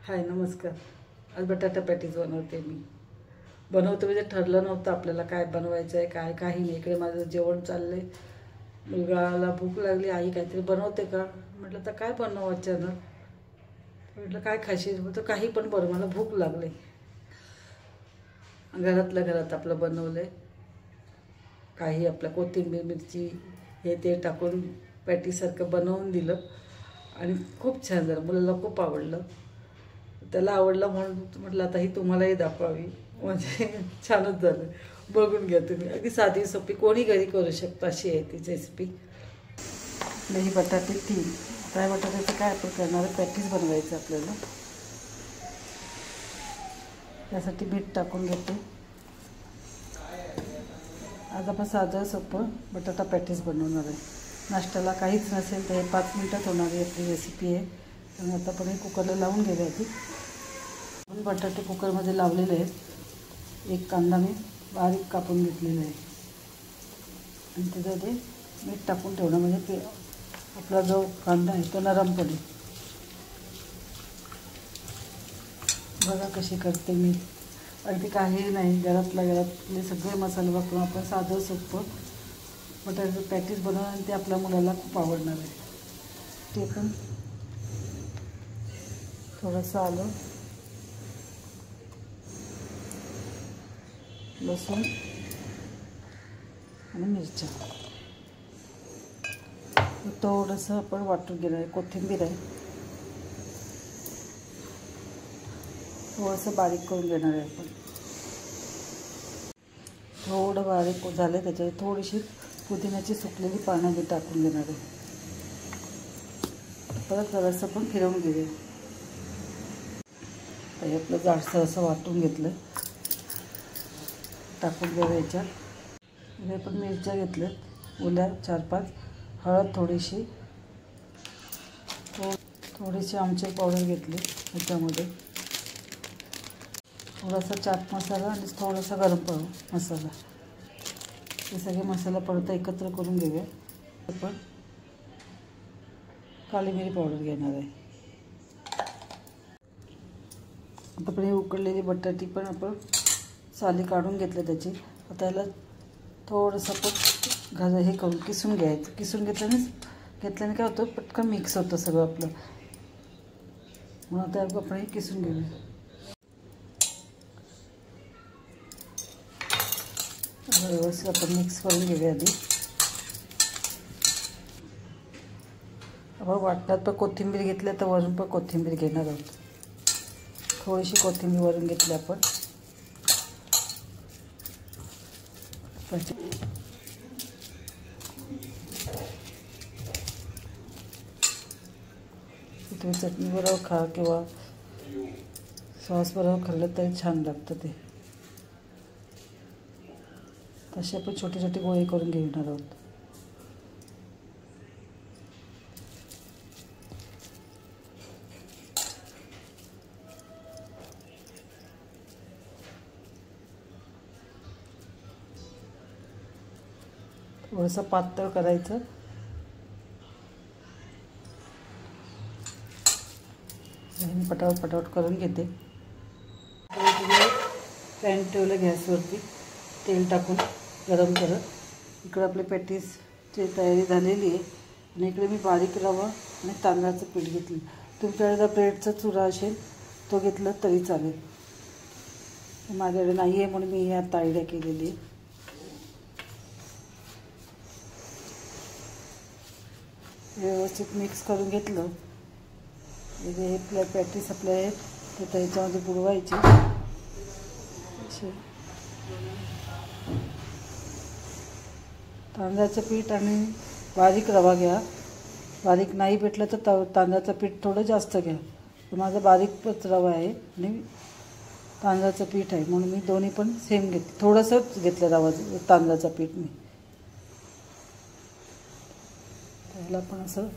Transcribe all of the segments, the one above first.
हाय नमस्कार. आज बटाटा पॅटीस बनवते मी. बनवतो म्हणजे ठरलं नव्हतं आपल्याला काय बनवायचं आहे काय काही नाही. इकडे माझं जेवण चाललं आहे. मुलगाला भूक लागली, आई काहीतरी बनवते का म्हटलं. तर काय बनवू अचानक म्हटलं काय खाशील तर काही पण बनव, मला भूक लागली. घरातल्या घरात आपलं बनवलं आहे. काही आपलं कोथिंबीर मिरची हे ते टाकून पॅटीसारखं बनवून दिलं आणि खूप छान झालं. मुलाला खूप आवडलं. त्याला आवडलं म्हणून म्हटलं आता ही तुम्हालाही दाखवावी. म्हणजे छानच झालं. बघून घ्या तुम्ही. अगदी साधी सोपी कोणी घरी करू शकतो अशी आहे ती रेसिपी. ही बटाटे 3 फ्राय बटाट्याचं काय आपण करणार आहे, पॅटीस बनवायचं आपल्याला. त्यासाठी मीठ टाकून घेते. आज आपण साधं सोपं बटाटा पॅटीस बनवणार आहे. नाश्त्याला काहीच नसेल तर हे 5 मिनटात होणारी आपली रेसिपी आहे. आणि आता आपण हे कुकरला लावून घेऊया. आधी आपण बटाटे कुकरमध्ये लावलेले आहेत. एक कांदा मी बारीक कापून घेतलेला आहे आणि त्याच्यामध्ये मीठ टाकून ठेवणं म्हणजे आपला जो कांदा आहे तो नरम पडेल. बघा कशी करते मी. अगदी काही नाही, घरातले सगळे मसाले वापरून आपण साधं सोपं बटाट्याचं पॅटीस बनवणार आणि ते आपल्या मुलाला खूप आवडणार आहे. ते पण थोडंसं आलं, लसूण आणि मिरच्या थोडंसं आपण वाटून घेणार आहे. कोथिंबीर आहे थोडंसं बारीक करून घेणार आहे आपण. थोडं बारीक झालं त्याच्यात थोडीशी पुदिन्याची सुकलेली पानं मी टाकून घेणार आहे. परत जरासं पण फिरवून घेऊया. हे आपलं जाडसं असं वाटून घेतलं, टाकून घेऊया याच्यात. हे पण मिरच्या घेतल्यात ओल्या 4-5, हळद थोडीशी, थोडीशी आमचूर पावडर घेतली ह्याच्यामध्ये, थोडासा चाट मसाला आणि थोडासा गरम मसाला. हे सगळे मसाला परत एकत्र करून घेऊया. आपण काली मिरी पावडर घेणार आहे. आता आपण ही उकडलेली बटाटी पण आपण साली काढून घेतलं त्याची. आता याला थोडंसं आपण हे करून किसून घ्यायचं. किसून घेतल्याने काय होतं, पटकन मिक्स होतं सगळं आपलं. म्हणून आता आपण हे किसून घेऊया. व्यवस्थित आपण मिक्स करून घेऊया आधी. आपण वाटणात पण कोथिंबीर घेतली तर वरून पण कोथिंबीर घेणार आहोत. थोडीशी कोथिंबीर वरून घेतली आपण. तुम्ही चटणी बरोबर खा किंवा सॉस बरोबर खाल्लं तरी छान लागतं ते. तसे आपण छोटे छोटे गोळे करून घेणार आहोत. थोडंसं पातळ करायचं. मी पटापट करून घेते. पॅन ठेवलं गॅसवरती, तेल टाकून गरम करत. इकडं आपली पॅटीसची तयारी झालेली आहे. आणि इकडे मी बारीक रवा आणि तांदळाचं पीठ घेतलं. तुमच्याकडे जर ब्रेडचा चुरा असेल तो घेतला तरी चालेल. माझ्याकडे नाही आहे म्हणून मी आता आयडिया केलेली आहे. व्यवस्थित मिक्स करून घेतलं. हे आपल्या पॅटीस आपल्या आहेत ते त्याच्यामध्ये बुडवायचे. तांदळाचं पीठ आणि बारीक रवा घ्या. बारीक नाही भेटलं तर तांदळाचं पीठ थोडं जास्त घ्या. माझा बारीकच रवा आहे आणि तांदळाचं पीठ आहे म्हणून मी दोन्ही पण सेम घेतलं. थोडंसंच घेतलं रवाचं तांदळाचं पीठ मी. त्याला पण असं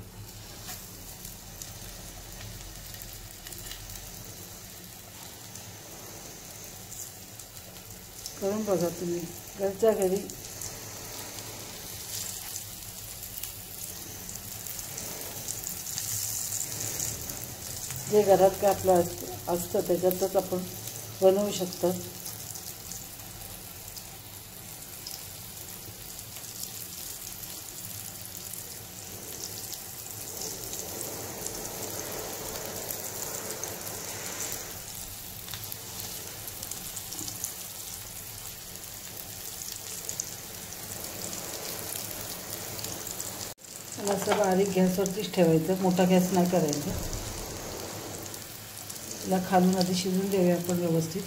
करून बघा तुम्ही घरच्या घरी. जे घरात काय आपलं असतं त्याच्यातच आपण बनवू शकतो. असं बारीक गॅसवरतीच ठेवायचं, मोठा गॅस नाही करायचा. त्याला खालून आधी शिजून देऊया आपण व्यवस्थित.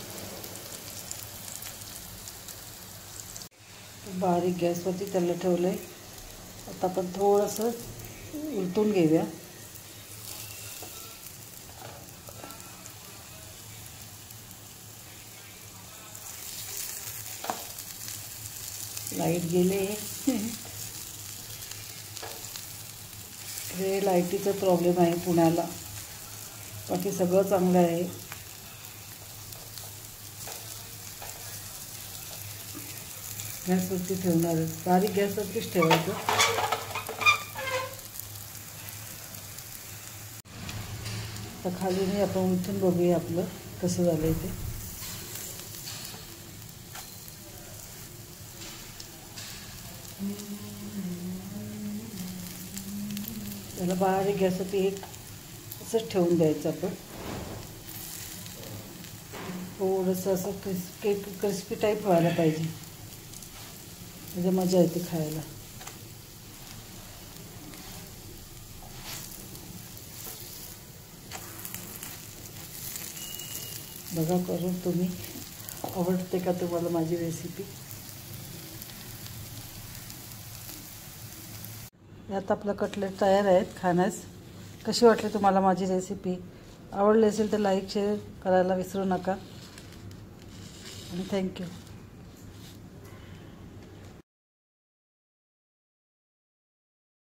बारीक गॅसवरती त्याला ठेवलं आहे. आता आपण थोडंसं उलटून घेऊया. लाईट गेले. हे लाईटीचा प्रॉब्लेम आहे पुण्याला, बाकी सगळं चांगलं आहे. गॅसवरती ठेवणार आहे, बारीक गॅसवरतीच ठेवायचं. तर खालूनही आपण उलटून बघूया आपलं कसं झालं आहे ते. त्याला बारीक गॅसवरती एक असंच ठेवून द्यायचं आपण. थोडंसं असं क्रिस्पी टाईप व्हायला पाहिजे, म्हणजे मजा येते खायला. बघा करून तुम्ही, आवडते का तुम्हाला माझी रेसिपी. यात आपलं कटलेट तयार आहेत खाण्यास. कशी वाटली तुम्हाला माझी रेसिपी? आवडली असेल तर लाईक शेअर करायला विसरू नका. आणि थँक्यू.